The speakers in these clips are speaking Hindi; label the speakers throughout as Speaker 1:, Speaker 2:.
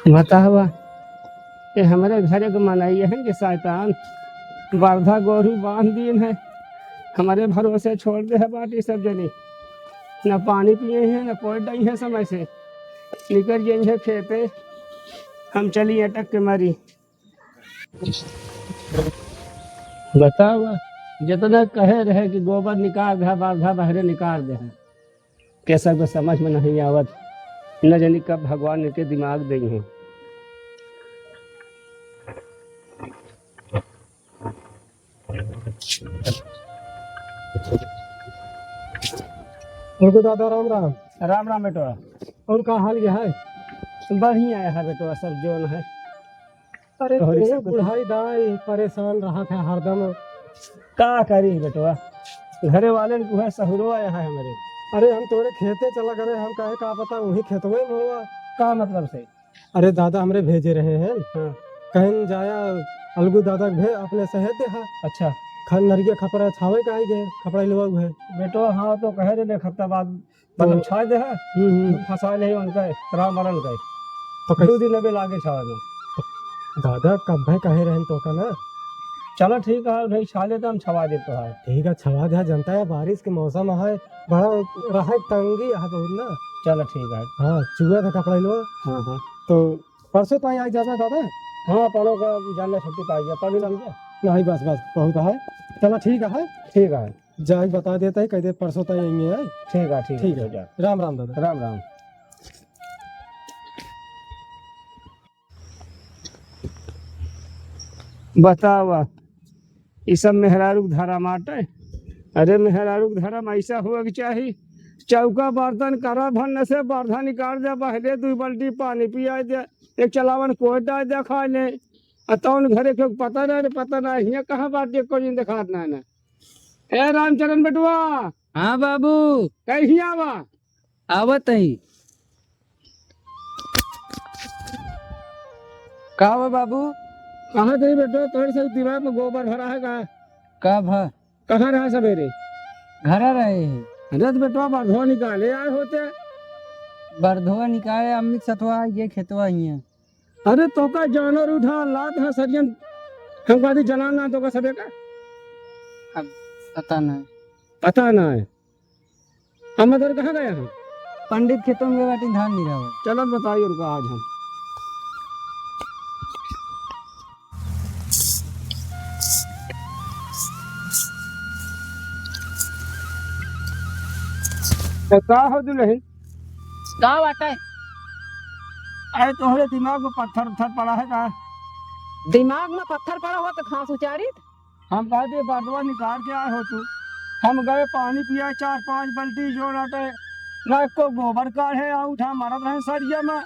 Speaker 1: बता हुआ ये हमारे घर के मनाइए हैं कि शैतान वर्धा गोरू बांध दिन है, हमारे भरोसे छोड़ दे है बाटी सब जनी, न पानी पिए हैं न कोई डई है समय से, निकल गए हैं खेते, हम चली अटक के मारी। बता हुआ जितना कहे रहे कि गोबर निकाल दे वर्धा बहरे निकाल दे है, कैसा को समझ में नहीं आवत, न जानी कब भगवान इनके दिमाग दे हैं।
Speaker 2: उनको दादा राम राम।
Speaker 1: राम राम बेटवा।
Speaker 2: और का हाल क्या है?
Speaker 1: बढ़िया है बेटवा, सब जोन है।
Speaker 2: अरे
Speaker 1: और
Speaker 2: ये
Speaker 1: सब
Speaker 2: बुढ़ाई दाई परेशान रहा था हरदम।
Speaker 1: का करी बेटवा, घरे वाले को है सहुरो आया है हमारे।
Speaker 2: अरे हम तोरे खेते चला करे, हम कहे का पता वही खेतवे में हुआ।
Speaker 1: का मतलब से?
Speaker 2: अरे दादा हमरे भेजे रहे हैं,
Speaker 1: हाँ।
Speaker 2: कहीं जाया अलगू दादा भे अपने शहर दे हा।
Speaker 1: अच्छा
Speaker 2: खन नरिया खपरा छावे का ही गए कपड़ा लुआ है।
Speaker 1: बेटवा, हाँ तो कह रहे हफ्ता बाद मतलब छा दे है, फंसा ले उनका राम मरण गए
Speaker 2: तो
Speaker 1: दो दिन अभी लागे छावे में।
Speaker 2: दादा कब भाई कहे रहे तो का ना।
Speaker 1: चलो ठीक है भाई, छा ले तो हम छवा देते है।
Speaker 2: ठीक है छवा दे, जनता है बारिश के मौसम है, बड़ा रहा तंगी है बहुत ना।
Speaker 1: चलो ठीक है।
Speaker 2: हाँ चुआ था कपड़ा लुआ।
Speaker 1: हाँ हाँ
Speaker 2: तो परसों तो आई जाना दादा।
Speaker 1: हाँ, पढ़ो का जानना छुट्टी पाई गया, पढ़ी लग गया।
Speaker 2: नहीं बस बस बहुत है। चलो ठीक है।
Speaker 1: ठीक है
Speaker 2: जाए बता देता है, कहते परसों तक आएंगे है।
Speaker 1: ठीक है ठीक
Speaker 2: ठीक
Speaker 1: है।
Speaker 2: है, राम राम दादा।
Speaker 1: राम राम। बतावा ये सब मेहरारू धारा माटे। अरे मेहरारू धर्म ऐसा हो कि चाहिए, चौका बर्तन करा भरने से बर्धा निकाल दे, बहले 2 बाल्टी पानी पिया दे, एक चलावन कोई डाल दे खा ले, तौन घरे के पता नहीं हियाँ कहाँ बात को देखा ना। ए रामचरण बेटुआ।
Speaker 3: हाँ बाबू,
Speaker 1: कहीं आवा
Speaker 3: आवत ही। का हुआ बाबू?
Speaker 1: कहाँ गई बेटो, तोड़ से दिमाग में गोबर भरा है का?
Speaker 3: कब है?
Speaker 1: कहाँ रहा सवेरे?
Speaker 3: घर रहे हैं।
Speaker 1: रथ बेटवा बर्धवा निकाले आए होते।
Speaker 3: बरधुआ निकाले अम्मी सतवा ये खेतवा ही है।
Speaker 1: अरे तो का जानवर उठा लात है सरियन, हम कहते जलाना तो का सबे का
Speaker 3: अब पता नहीं।
Speaker 1: पता ना है। हम इधर कहाँ गए हम?
Speaker 3: पंडित खेतों में बैठी धान नहीं रहा।
Speaker 1: चलो बताइए उनका आज हम। तो का हो दुल्हन?
Speaker 3: का बाटा है?
Speaker 1: अरे तोहरे दिमाग में पत्थर उत्थर पड़ा है का?
Speaker 3: दिमाग में पत्थर पड़ा हो तो खास उचारित।
Speaker 1: हम कहते बर्दवा निकाल के आए हो तू, हम गए पानी पिया 4-5 बाल्टी जो नाटे ना को गोबर काढ़े आ उठा मारत रहे सरिया में।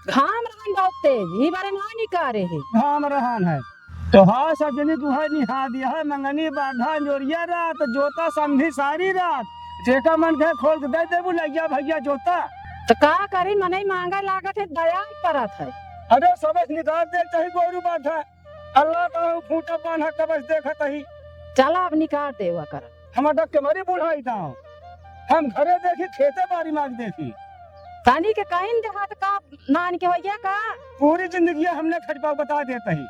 Speaker 4: घाम रहन बहुत तेज, ई बारे ना निकारे है।
Speaker 1: घाम रहन है तो हाँ सजनी तुहे निहा दिया है, मंगनी बाधा जोरिया रात जोता समझी सारी रात, जेका मन के खोल के दे देबू लगिया भैया जोता।
Speaker 4: तो का करी, मने मांगा लागत है, दया परत है।
Speaker 1: अरे सबस निकाल देखता ही गोरू बाधा, अल्लाह का फूटा पान कबस देखत ही।
Speaker 4: चला अब निकाल देवा कर।
Speaker 1: हम अटक के मरी बुढ़ाई था, हम घरे देखी खेते बारी मांग देखी,
Speaker 4: तानी के कहीं देहात का नान के होइया का।
Speaker 1: पूरी जिंदगी हमने खटपा बता देता ही।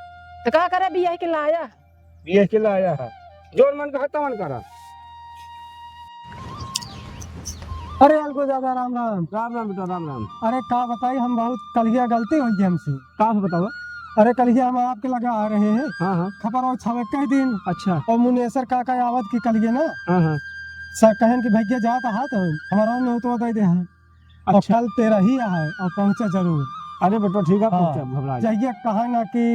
Speaker 4: तो का करे बिया के लाया?
Speaker 1: ये खिलाया है, जोर मन का तमन करा।
Speaker 2: अरे अलगू दादा राम राम।
Speaker 1: राम राम बेटा, राम राम।
Speaker 2: अरे का बताई, हम बहुत कलिया गलती हुई है हमसे।
Speaker 1: का बताओ?
Speaker 2: अरे कलिया हम आपके लगा आ रहे हैं,
Speaker 1: हाँ हाँ।
Speaker 2: खबर और छवे कई दिन।
Speaker 1: अच्छा।
Speaker 2: और मुनेसर काका आवत की कलिए ना,
Speaker 1: हाँ हाँ।
Speaker 2: सर कहन की भैया जाता है तो हमारा नहीं तो दे दे है। और
Speaker 1: अच्छा।
Speaker 2: कल तेरा ही है और पहुंचा जरूर।
Speaker 1: अरे बेटा ठीक है,
Speaker 2: हाँ।
Speaker 1: पहुंचा घबरा
Speaker 2: जाइए कहा ना कि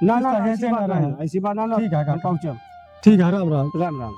Speaker 1: ना ना
Speaker 2: कुछ
Speaker 1: ऐसी
Speaker 2: कहे
Speaker 1: बात
Speaker 2: ना
Speaker 1: नहीं,
Speaker 2: रहे।
Speaker 1: ऐसी बात ना।
Speaker 2: ठीक है
Speaker 1: हम पहुंचे।
Speaker 2: ठीक है, राम राम।
Speaker 1: राम राम।